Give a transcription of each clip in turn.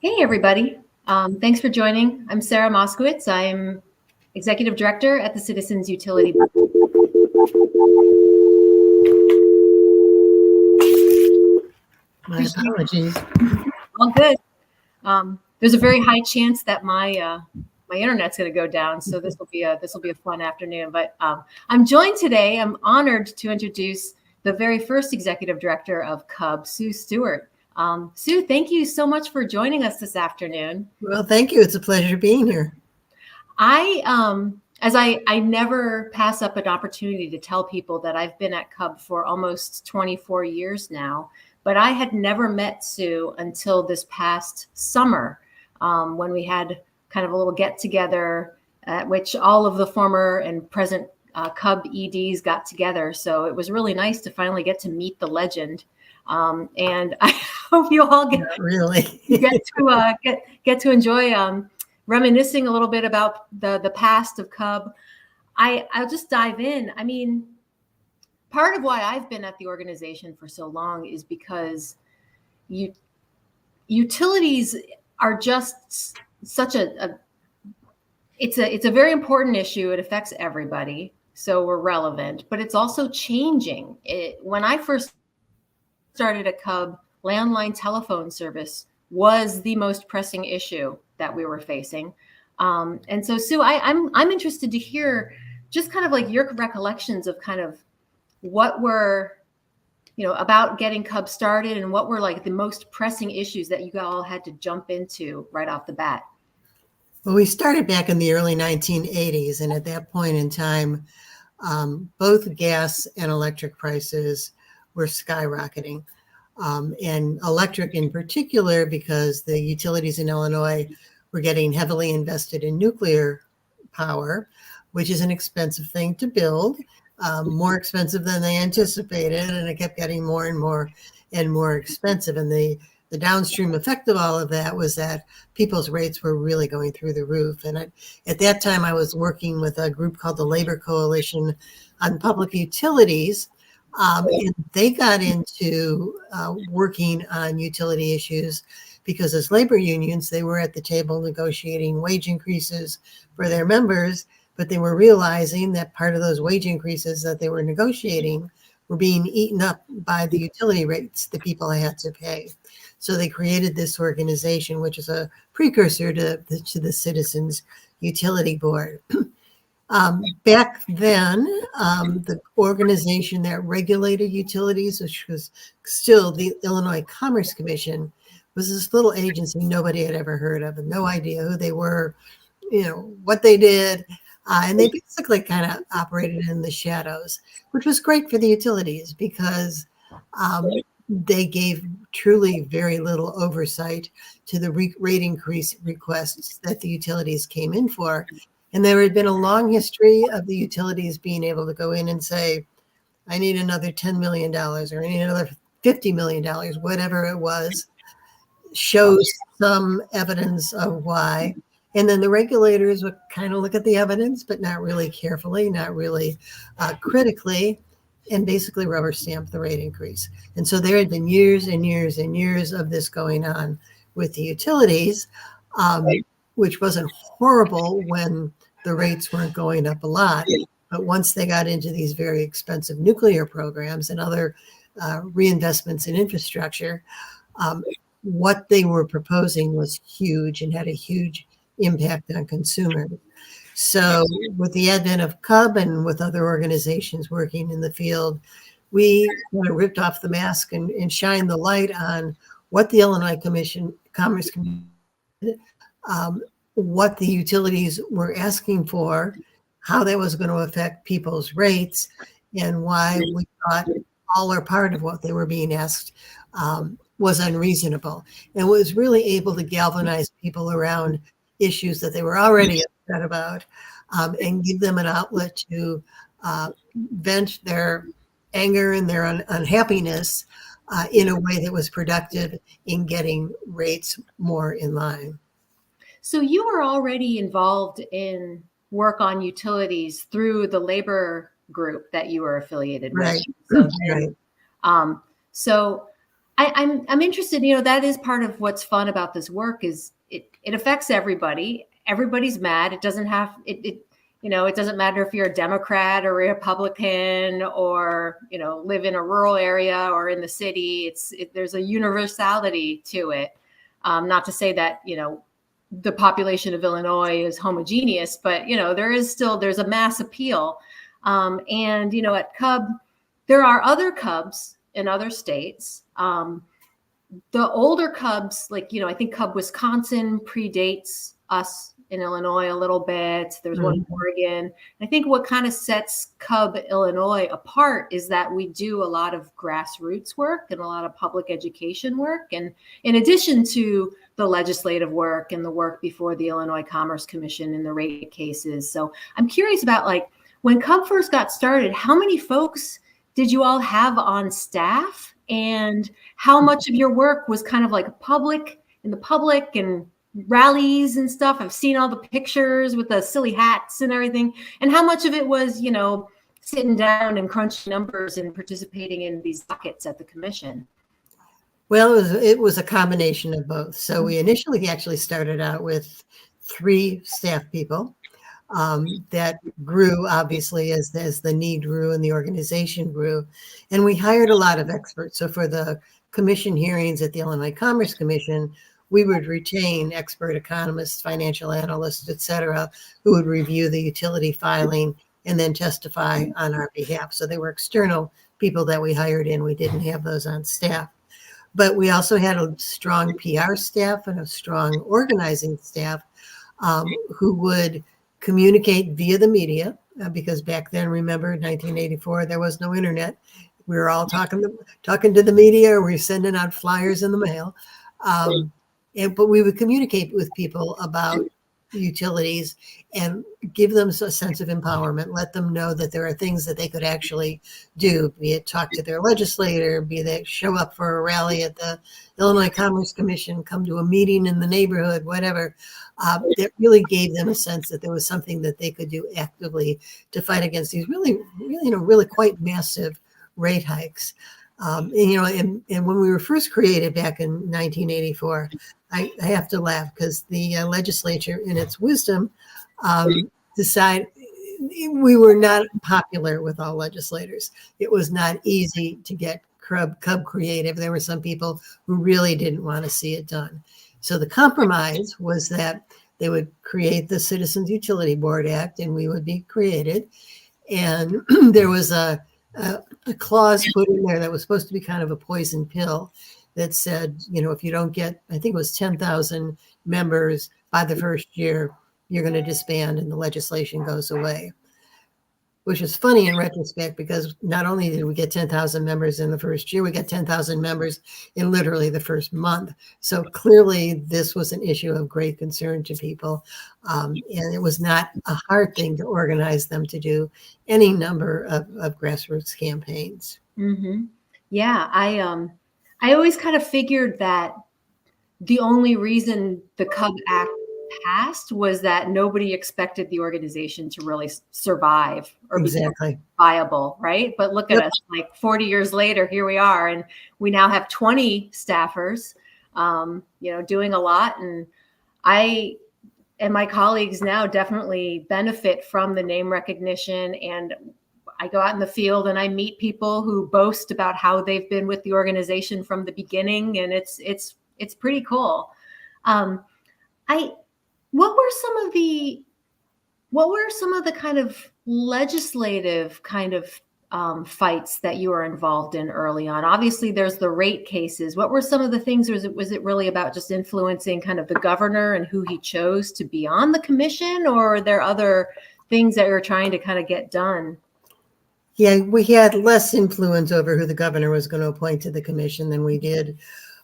Hey, everybody. Thanks for joining. I'm Sarah Moskowitz. I'm Executive Director at the Citizens Utility Board. My apologies. All good. There's a very high chance that my internet's going to go down, so this will be a fun afternoon. But I'm joined today. I'm honored to introduce the very first Executive Director of CUB, Sue Stewart. Sue, thank you so much for joining us this afternoon. Well, thank you. It's a pleasure being here. I never pass up an opportunity to tell people that I've been at CUB for almost 24 years now, but I had never met Sue until this past summer when we had kind of a little get together at which all of the former and present CUB EDs got together. So it was really nice to finally get to meet the legend. And I hope you all get to enjoy reminiscing a little bit about the past of CUB. I'll just dive in. I mean, part of why I've been at the organization for so long is because utilities are just such it's a very important issue. It affects everybody, so we're relevant, but it's also changing. When I first started at CUB, landline telephone service was the most pressing issue that we were facing. And so, Sue, I'm interested to hear just kind of like your recollections of kind of what were, about getting CUB started and what were like the most pressing issues that you all had to jump into right off the bat. Well, we started back in the early 1980s, and at that point in time, both gas and electric prices were skyrocketing. And electric in particular, because the utilities in Illinois were getting heavily invested in nuclear power, which is an expensive thing to build, more expensive than they anticipated, and it kept getting more and more and more expensive. And the downstream effect of all of that was that people's rates were really going through the roof. And at that time, I was working with a group called the Labor Coalition on Public Utilities. And they got into working on utility issues because as labor unions, they were at the table negotiating wage increases for their members, but they were realizing that part of those wage increases that they were negotiating were being eaten up by the utility rates that people had to pay. So they created this organization, which is a precursor to the Citizens Utility Board. Back then, the organization that regulated utilities, which was still the Illinois Commerce Commission, was this little agency nobody had ever heard of and no idea who they were, what they did. And they basically kind of operated in the shadows, which was great for the utilities because they gave truly very little oversight to the rate increase requests that the utilities came in for. And there had been a long history of the utilities being able to go in and say, I need another $10 million or I need another $50 million, whatever it was, shows some evidence of why. And then the regulators would kind of look at the evidence, but not really carefully, not really critically, and basically rubber stamp the rate increase. And so there had been years and years and years of this going on with the utilities, which wasn't horrible when the rates weren't going up a lot. But once they got into these very expensive nuclear programs and other reinvestments in infrastructure, what they were proposing was huge and had a huge impact on consumers. So with the advent of CUB and with other organizations working in the field, we kind of ripped off the mask and shined the light on what the Illinois Commerce Commission did, what the utilities were asking for, how that was going to affect people's rates, and why we thought all or part of what they were being asked was unreasonable. And was really able to galvanize people around issues that they were already upset about and give them an outlet to vent their anger and their unhappiness in a way that was productive in getting rates more in line. So you were already involved in work on utilities through the labor group that you were affiliated with. Right. So, right. So I'm interested, that is part of what's fun about this work is it affects everybody. Everybody's mad. It doesn't have, it doesn't matter if you're a Democrat or a Republican or, live in a rural area or in the city. There's a universality to it. Not to say that, the population of Illinois is homogeneous, but, there's a mass appeal. And, at CUB, there are other CUBs in other states. The older CUBs, I think CUB Wisconsin predates us in Illinois a little bit. There's one in Oregon. I think what kind of sets CUB Illinois apart is that we do a lot of grassroots work and a lot of public education work. And in addition to the legislative work and the work before the Illinois Commerce Commission in the rate cases. So I'm curious about when CUB first got started, how many folks did you all have on staff, and how much of your work was kind of in the public and rallies and stuff? I've seen all the pictures with the silly hats and everything. And how much of it was, sitting down and crunching numbers and participating in these dockets at the commission? Well, it was a combination of both. So we initially actually started out with 3 staff people. That grew obviously as the need grew and the organization grew. And we hired a lot of experts. So for the commission hearings at the Illinois Commerce Commission, we would retain expert economists, financial analysts, et cetera, who would review the utility filing and then testify on our behalf. So they were external people that we hired in. We didn't have those on staff. But we also had a strong PR staff and a strong organizing staff who would communicate via the media, because back then, remember, 1984, there was no internet. We were all talking to the media, or we were sending out flyers in the mail. But we would communicate with people about utilities and give them a sense of empowerment, let them know that there are things that they could actually do, be it talk to their legislator, be they show up for a rally at the Illinois Commerce Commission, come to a meeting in the neighborhood, whatever. That really gave them a sense that there was something that they could do actively to fight against these really quite massive rate hikes. And when we were first created back in 1984, I have to laugh because the legislature, in its wisdom, decided we were not popular with all legislators. It was not easy to get CUB creative. There were some people who really didn't want to see it done. So the compromise was that they would create the Citizens Utility Board Act, and we would be created. And there was a clause put in there that was supposed to be kind of a poison pill that said, if you don't get, I think it was 10,000 members by the first year, you're going to disband and the legislation goes away. Which is funny in retrospect, because not only did we get 10,000 members in the first year, we got 10,000 members in literally the first month. So clearly this was an issue of great concern to people. And it was not a hard thing to organize them to do any number of grassroots campaigns. Mm-hmm. Yeah, I always kind of figured that the only reason the CUB Act passed was that nobody expected the organization to really survive or be viable, right? But look at us, 40 years later, here we are, and we now have 20 staffers, doing a lot. And I and my colleagues now definitely benefit from the name recognition. And I go out in the field and I meet people who boast about how they've been with the organization from the beginning, and it's pretty cool. What were some of the kind of legislative kind of fights that you were involved in early on? Obviously, there's the rate cases. What were some of the things? Was it really about just influencing kind of the governor and who he chose to be on the commission, or are there other things that you're trying to kind of get done? Yeah, we had less influence over who the governor was going to appoint to the commission than we did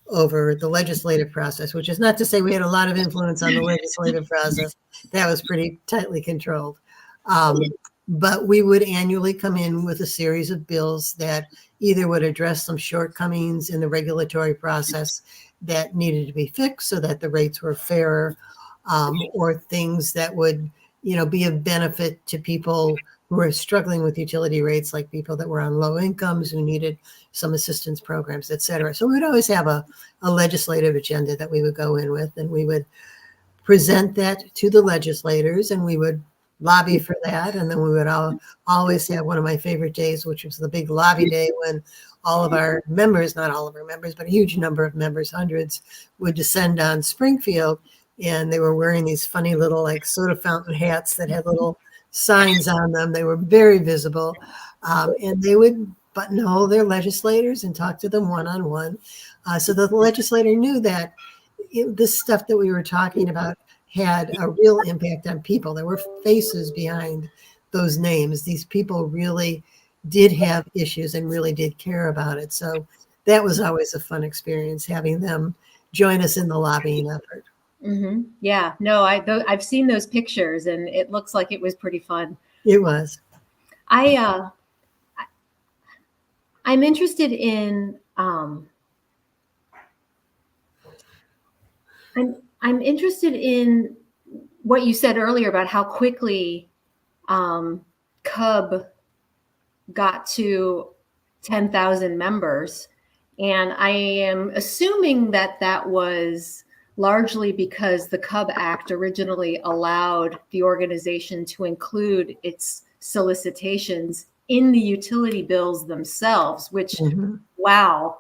over the legislative process, which is not to say we had a lot of influence on the legislative process. That was pretty tightly controlled. But we would annually come in with a series of bills that either would address some shortcomings in the regulatory process that needed to be fixed so that the rates were fairer, or things that would, be of benefit to people who were struggling with utility rates, like people that were on low incomes who needed some assistance programs, et cetera. So we would always have a legislative agenda that we would go in with, and we would present that to the legislators, and we would lobby for that. And then we would always have one of my favorite days, which was the big lobby day, when all of our members, not all of our members, but a huge number of members, hundreds, would descend on Springfield. And they were wearing these funny little like soda fountain hats that had little signs on them. They were very visible. And they would buttonhole their legislators and talk to them one-on-one. So the legislator knew that this stuff that we were talking about had a real impact on people. There were faces behind those names. These people really did have issues and really did care about it. So that was always a fun experience, having them join us in the lobbying effort. Mm-hmm. Yeah, no, I've seen those pictures, and it looks like it was pretty fun. It was. I'm interested in I'm interested in what you said earlier about how quickly CUB got to 10,000 members. And I am assuming that that was largely because the CUB Act originally allowed the organization to include its solicitations in the utility bills themselves, which, wow.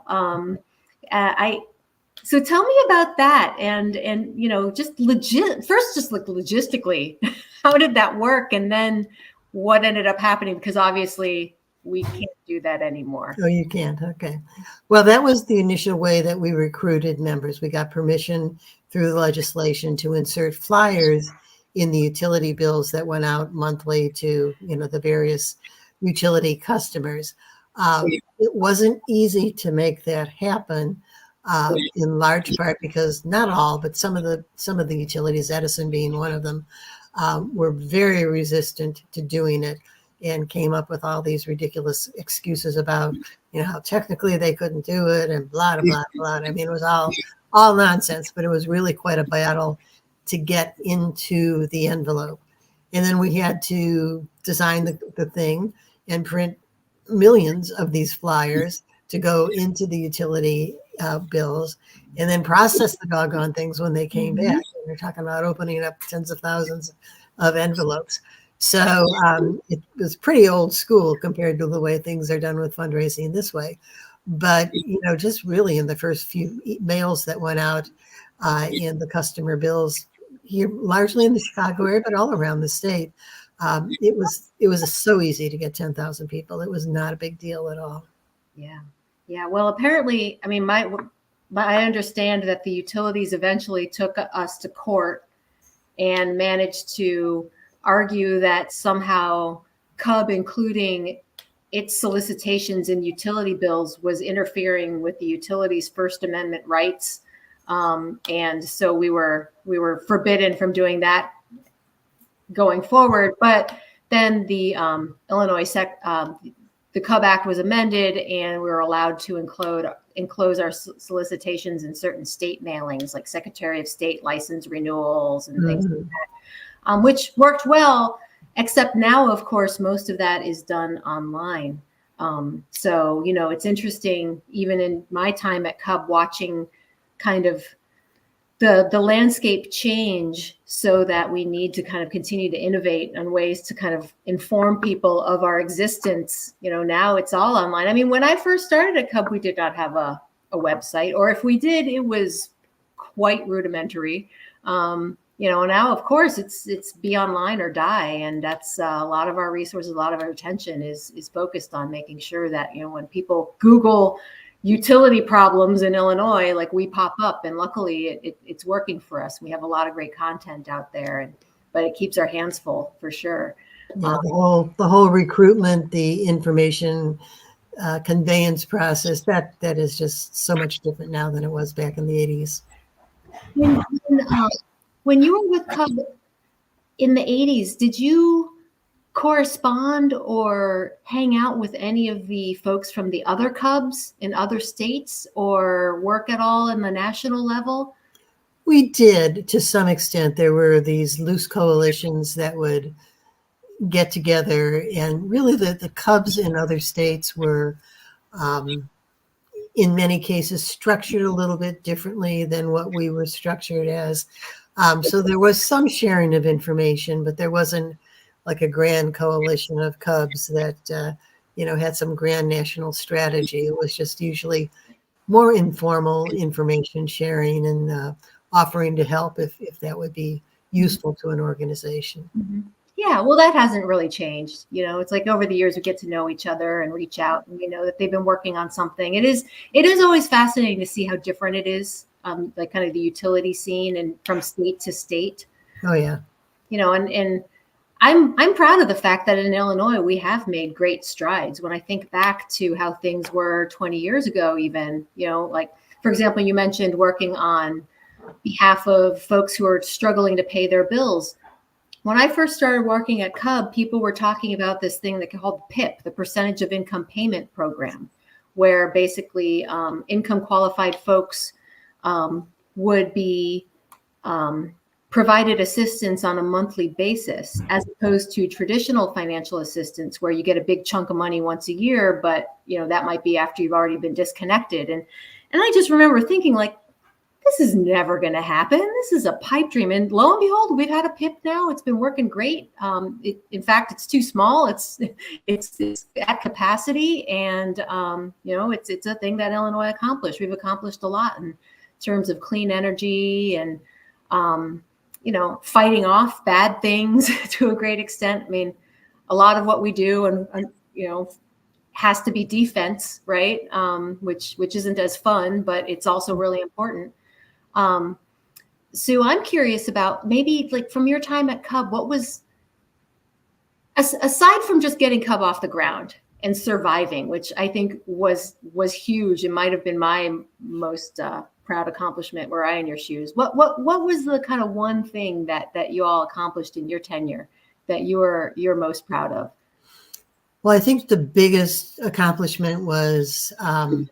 So tell me about that, and just logistically, how did that work, and then what ended up happening? Because obviously we can't do that anymore. Oh, you can't. Okay. Well, that was the initial way that we recruited members. We got permission through the legislation to insert flyers in the utility bills that went out monthly to the various utility customers. It wasn't easy to make that happen. In large part because not all, but some of the utilities, Edison being one of them, were very resistant to doing it and came up with all these ridiculous excuses about how technically they couldn't do it and blah blah blah. I mean, it was all nonsense, but it was really quite a battle to get into the envelope. And then we had to design the thing and print millions of these flyers to go into the utility bills, and then process the doggone things when they came back. And we're talking about opening up tens of thousands of envelopes. So it was pretty old school compared to the way things are done with fundraising this way. But, just really in the first few mails that went out in the customer bills here, largely in the Chicago area, but all around the state, it was so easy to get 10,000 people. It was not a big deal at all. Yeah. Yeah. Well, apparently, I mean, I understand that the utilities eventually took us to court and managed to argue that somehow CUB, including its solicitations in utility bills, was interfering with the utilities' First Amendment rights. And so we were forbidden from doing that going forward. But then the the CUB Act was amended, and we were allowed to enclose our solicitations in certain state mailings, like Secretary of State license renewals and things like that, which worked well, except now, of course, most of that is done online. So, it's interesting, even in my time at CUB, watching kind of the landscape change, so that we need to kind of continue to innovate on ways to kind of inform people of our existence. Now it's all online. I mean, when I first started at CUB, we did not have a website, or if we did, it was quite rudimentary. Now, of course, it's be online or die. And that's a lot of our resources, a lot of our attention is focused on making sure that, when people Google utility problems in Illinois, like, we pop up, and luckily it's working for us. We have a lot of great content out there, but it keeps our hands full for sure. Yeah, the whole recruitment, the information conveyance process, that is just so much different now than it was back in the 80s. When you were with CUB in the 80s, did you correspond or hang out with any of the folks from the other CUBs in other states, or work at all in the national level? We did, to some extent. There were these loose coalitions that would, get together. And really the CUBs in other states were, in many cases, structured a little bit differently than what we were structured as. So there was some sharing of information, but there wasn't like a grand coalition of CUBs that, had some grand national strategy. It was just usually more informal information sharing and offering to help if that would be useful to an organization. Mm-hmm. Yeah, well, that hasn't really changed. It's like over the years we get to know each other and reach out, and we know that they've been working on something. It is always fascinating to see how different it is, like kind of the utility scene and from state to state. Oh yeah. And I'm proud of the fact that in Illinois we have made great strides. When I think back to how things were 20 years ago, even, like for example, you mentioned working on behalf of folks who are struggling to pay their bills. When I first started working at CUB, people were talking about this thing that called PIP, the Percentage of Income Payment Program, where basically income qualified folks would be provided assistance on a monthly basis, as opposed to traditional financial assistance where you get a big chunk of money once a year, but that might be after you've already been disconnected. And I just remember thinking, like, this is never going to happen. This is a pipe dream. And lo and behold, we've had a PIP now. It's been working great. In fact, it's too small. It's at capacity. And, it's a thing that Illinois accomplished. We've accomplished a lot in terms of clean energy and, fighting off bad things to a great extent. I mean, a lot of what we do and has to be defense, right? Which isn't as fun, but it's also really important. Sue, I'm curious about maybe like from your time at CUB, what was, aside from just getting CUB off the ground and surviving, which I think was huge. It might've been my most proud accomplishment were I in your shoes. What was the kind of one thing that you all accomplished in your tenure that you're most proud of? Well, I think the biggest accomplishment was, it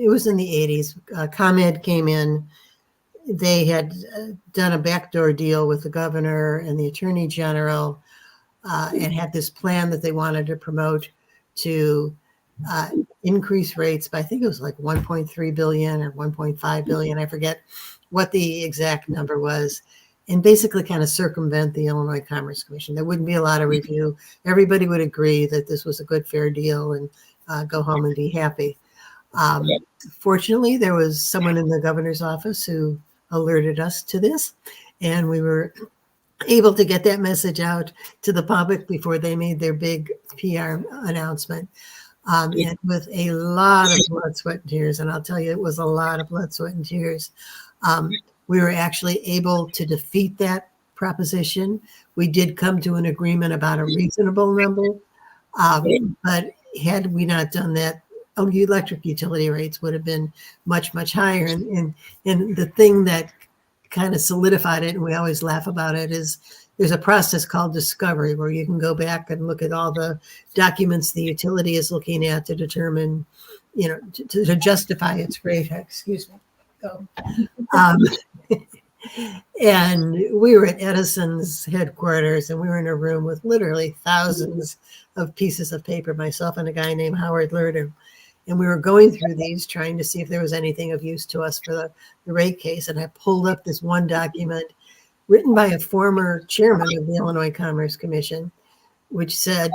was in the 80s. ComEd came in. They had done a backdoor deal with the governor and the attorney general and had this plan that they wanted to promote to increase rates by, I think it was like 1.3 billion or 1.5 billion. I forget what the exact number was. And basically kind of circumvent the Illinois Commerce Commission. There wouldn't be a lot of review. Everybody would agree that this was a good, fair deal and go home and be happy. Fortunately, there was someone in the governor's office who alerted us to this, and we were able to get that message out to the public before they made their big PR announcement. And with a lot of blood, sweat, and tears, and I'll tell you, it was a lot of blood, sweat, and tears. We were actually able to defeat that proposition. We did come to an agreement about a reasonable number, but had we not done that, electric utility rates would have been much, much higher. And the thing that kind of solidified it, and we always laugh about it, is there's a process called discovery where you can go back and look at all the documents the utility is looking at to determine, to justify its rate. Excuse me. And we were at Edison's headquarters, and we were in a room with literally thousands of pieces of paper, myself and a guy named Howard Lerder. And we were going through these, trying to see if there was anything of use to us for the rate case. And I pulled up this one document written by a former chairman of the Illinois Commerce Commission, which said,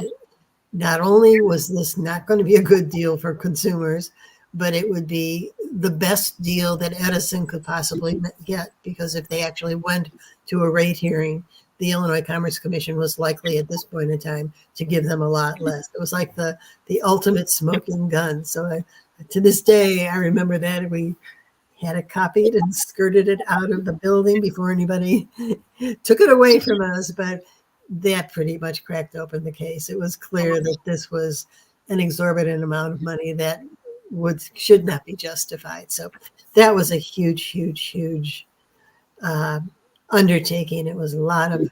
not only was this not going to be a good deal for consumers, but it would be the best deal that Edison could possibly get, because if they actually went to a rate hearing, the Illinois Commerce Commission was likely at this point in time to give them a lot less. It was like the ultimate smoking gun. So to this day, I remember that we had it copied and skirted it out of the building before anybody took it away from us. But that pretty much cracked open the case. It was clear that this was an exorbitant amount of money that should not be justified. So that was a huge, huge, huge undertaking. It was a lot of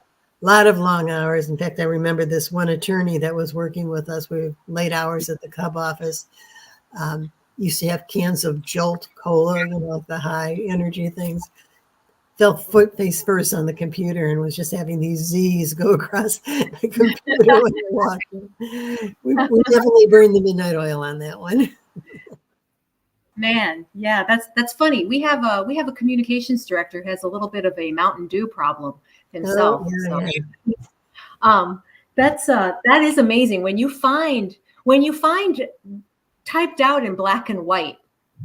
long hours. In fact, I remember this one attorney that was working with us. We were late hours at the CUB office. Used to have cans of Jolt Cola, the high energy things. fell foot face first on the computer and was just having these Z's go across the computer when I walked in. We definitely burned the midnight oil on that one. Man, yeah, that's funny. We have a communications director who has a little bit of a Mountain Dew problem himself. Oh, yeah, So, yeah. that is amazing when you find typed out in black and white,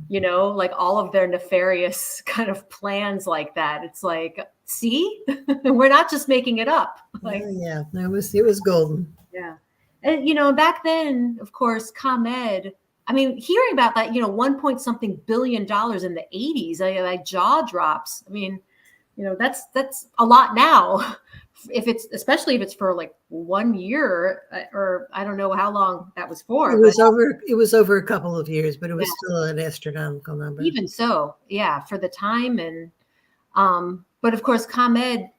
like all of their nefarious kind of plans like that. It's like, see, we're not just making it up. Like, yeah, it was golden. yeah. And, back then, of course, ComEd, I mean, hearing about that, 1 point something billion dollars in the 80s, like jaw drops. I mean, that's a lot now. Especially if it's for like 1 year, or I don't know how long that was for. It was over a couple of years, but it was still an astronomical number. Even so, yeah, for the time. And but of course, ComEd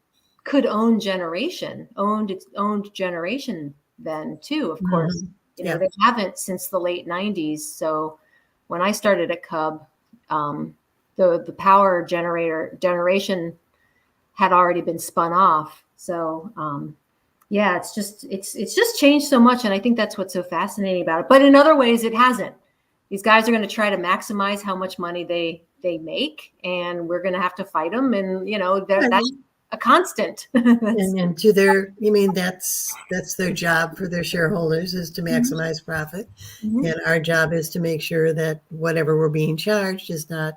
could own its owned generation then too, of course. They haven't since the late 90s. So when I started at CUB, the power generation had already been spun off. So yeah, it's just changed so much. And I think that's what's so fascinating about it. But in other ways, it hasn't. These guys are going to try to maximize how much money they make, and we're going to have to fight them. And that's a constant. And to their, that's their job for their shareholders, is to maximize profit. Mm-hmm. And our job is to make sure that whatever we're being charged is not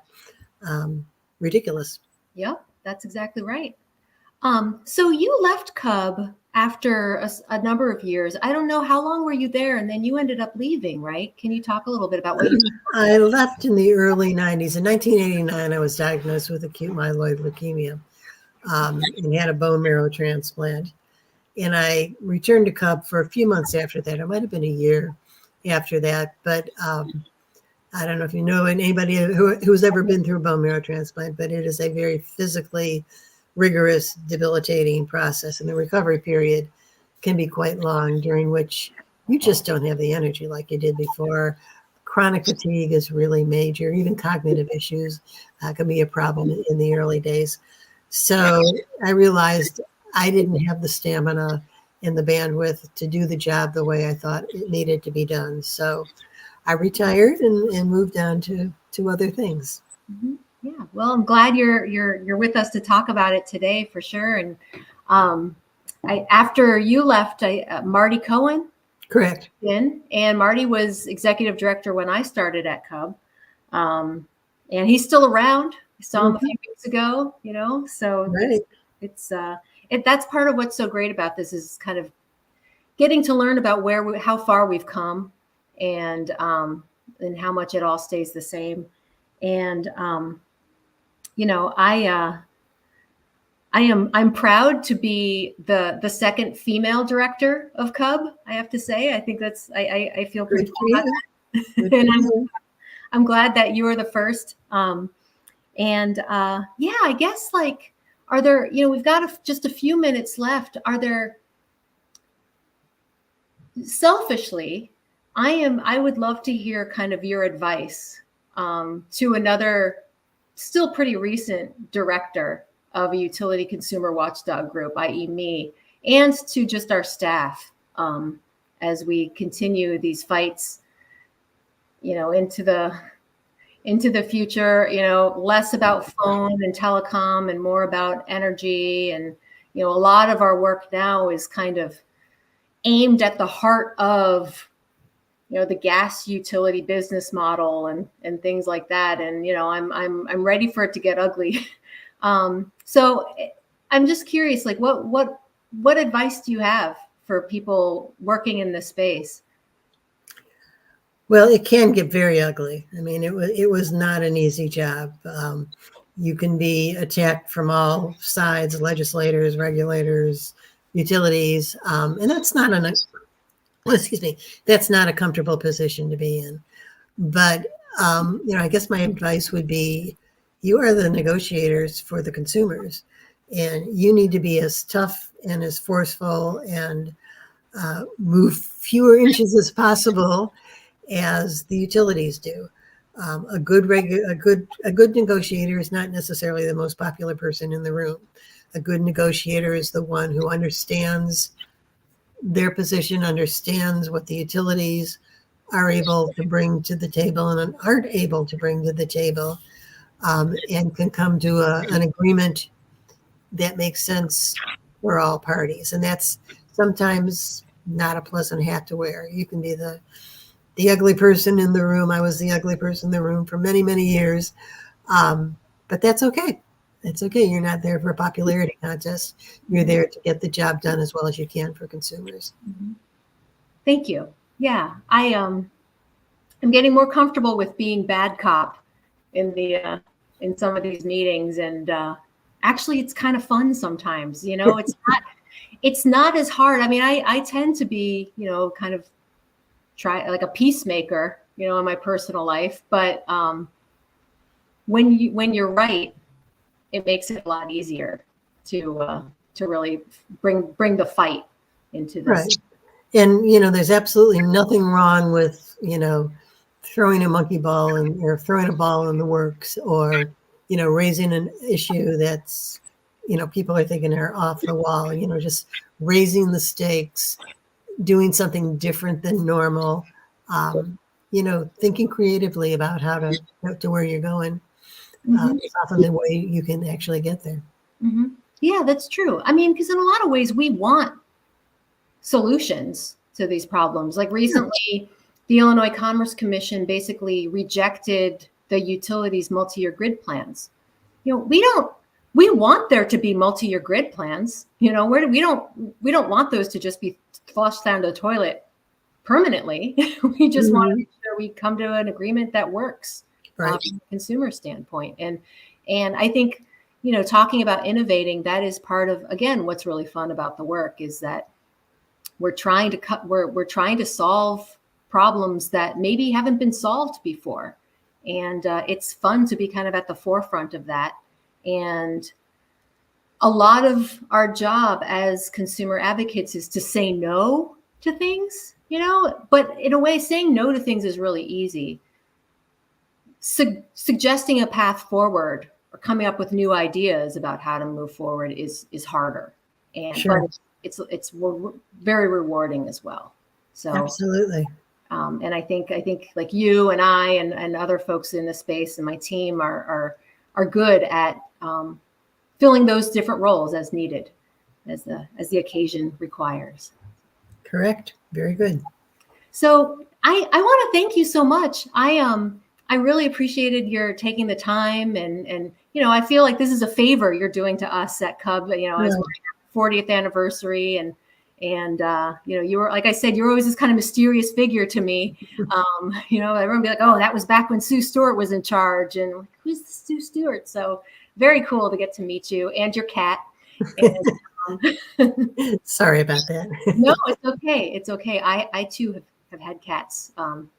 ridiculous. Yep, that's exactly right. So you left CUB after a number of years. I don't know, how long were you there? And then you ended up leaving, right? Can you talk a little bit about what you did? I left in the early 90s. In 1989, I was diagnosed with acute myeloid leukemia. And had a bone marrow transplant. And I returned to CUB for a few months after that. It might have been a year after that. But I don't know if you know anybody who's ever been through a bone marrow transplant, but it is a very physically rigorous, debilitating process. And the recovery period can be quite long, during which you just don't have the energy like you did before. Chronic fatigue is really major. Even cognitive issues can be a problem in the early days. So I realized I didn't have the stamina and the bandwidth to do the job the way I thought it needed to be done. So I retired and moved on to other things. Mm-hmm. Yeah, well, I'm glad you're with us to talk about it today, for sure. And after you left, Marty Cohen. Correct. And Marty was executive director when I started at CUB, and he's still around. I saw him a few weeks ago, so right. It's that's part of what's so great about this, is kind of getting to learn about how far we've come, and how much it all stays the same. And I'm proud to be the second female director of CUB. I have to say, I think I feel pretty proud of that. And I'm glad that you were the first. I guess, like, are there, we've got just a few minutes left. Are there, selfishly, I would love to hear kind of your advice to another still pretty recent director of a utility consumer watchdog group, i.e. me, and to just our staff as we continue these fights, into the future, less about phone and telecom and more about energy. And, a lot of our work now is kind of aimed at the heart of, the gas utility business model and things like that. And, I'm ready for it to get ugly. So I'm just curious, like, what advice do you have for people working in this space? Well, it can get very ugly. I mean, it was not an easy job. You can be attacked from all sides: legislators, regulators, utilities, and that's not that's not a comfortable position to be in. But I guess my advice would be, you are the negotiators for the consumers, and you need to be as tough and as forceful and move fewer inches as possible as the utilities do. A good negotiator is not necessarily the most popular person in the room. A good negotiator is the one who understands their position, understands what the utilities are able to bring to the table and aren't able to bring to the table, and can come to an agreement that makes sense for all parties. And that's sometimes not a pleasant hat to wear. You can be the ugly person in the room. I was the ugly person in the room for many, many years. But that's okay. It's okay. You're not there for a popularity contest. You're there to get the job done as well as you can for consumers. Thank you. Yeah, I'm getting more comfortable with being bad cop in the in some of these meetings, and actually, it's kind of fun sometimes. You know, it's not as hard. I mean, I tend to be, you know, kind of try like a peacemaker, you know, in my personal life, but when you're right, it makes it a lot easier to really bring the fight into this. Right. And, you know, there's absolutely nothing wrong with, you know, throwing a monkey ball or throwing a ball in the works, or, you know, raising an issue that's, you know, people are thinking are off the wall, you know, just raising the stakes, doing something different than normal, you know, thinking creatively about how to where you're going. It's often the way you can actually get there. Yeah, that's true. I mean, because in a lot of ways, we want solutions to these problems. Like recently, the Illinois Commerce Commission basically rejected the utilities multi-year grid plans. You know, we want there to be multi-year grid plans. You know, we don't want those to just be flushed down the toilet permanently. We just want to make sure we come to an agreement that works from a consumer standpoint. And I think, you know, talking about innovating, that is part of, again, what's really fun about the work is that we're trying to solve problems that maybe haven't been solved before. And it's fun to be kind of at the forefront of that. And a lot of our job as consumer advocates is to say no to things, you know, but in a way, saying no to things is really easy. Suggesting a path forward or coming up with new ideas about how to move forward is harder. And but it's very rewarding as well. So absolutely. And I think like you and I and other folks in the space and my team are good at filling those different roles as needed, as the occasion requires. Correct. Very good. So I want to thank you so much. I really appreciated your taking the time, and you know, I feel like this is a favor you're doing to us at CUB. You know, as our 40th anniversary, and you know, you were, like I said, you're always this kind of mysterious figure to me. You know, everyone be like, oh, that was back when Sue Stewart was in charge, and like, who's Sue Stewart? So very cool to get to meet you and your cat. And, sorry about that. No, it's okay. It's okay. I too have had cats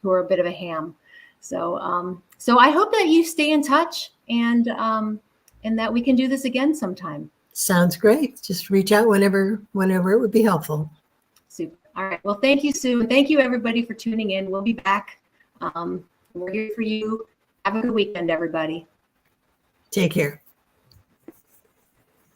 who are a bit of a ham. So so I hope that you stay in touch and that we can do this again sometime. Sounds great. Just reach out whenever it would be helpful. Super. All right. Well, thank you, Sue. And thank you, everybody, for tuning in. We'll be back. We're here for you. Have a good weekend, everybody. Take care.